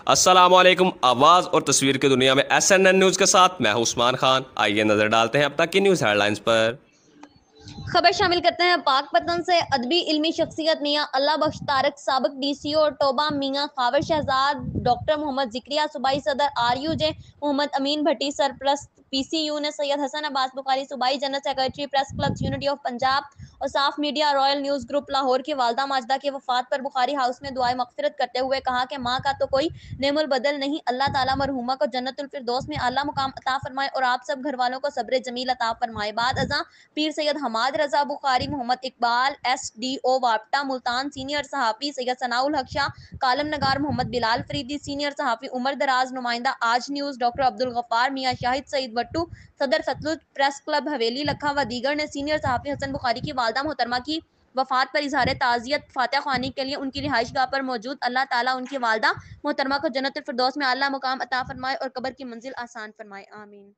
السلام علیکم۔ آواز اور تصویر کی دنیا میں SNN نیوز کے ساتھ میں ہوں عثمان خان۔ آئیے نظر ڈالتے ہیں اب تک کی نیوز ہیڈ لائنز پر۔ خبر شامل کرتے ہیں پاک پتن سے۔ ادبی علمی شخصیت میاں اللہ بخش طارق، سابق DCO ٹوبہ، میاں خاور شہزاد، ڈاکٹر محمد ذکریہ صوبائی صدر RUJ، محمد امین بھٹی سرپرست PCU نے سید حسن عباس بخاری صوبائی general secretary press clubs unity of Punjab اور صاف media Royal news group Lahore کی والدہ ماجدہ کی وفات پر بخاری ہاؤس میں دعائے مغفرت کرتے ہوئے کہا کہ ماں کا تو کوئی نعم البدل نہیں، اللہ تعالیٰ مرحومہ کو جنت الفردوس میں اعلیٰ مقام عطا فرمائے اور آپ سب گھر والوں کو صبر جمیل عطا فرمائے۔ بعد ازاں پیر سید حماد رضا بخاری، محمد اقبال SDO وابٹا ملتان، سینئر صحافی سید ثناء الحق شاہ، کالم نگار محمد بلال فریدی، سینئر صحافی عمر دراز، نمائندہ آج نیوز ڈاکٹر عبدالغفار، میاں شاہد سعید بٹو، صدر ستلج پریس کلب حویلی لکھا و دیگر نے سینئر صحافی حسن بخاری کی والدہ محترمہ کی وفات پر اظہار تعزیت فاتحہ خوانی کے لیے ان کی رہائش گاہ پر موجود اللہ تعالیٰ ان کی والدہ محترمہ کو جنت الفردوس میں اعلیٰ مقام عطا فرمائے اور قبر کی منزل آسان فرمائے، آمین۔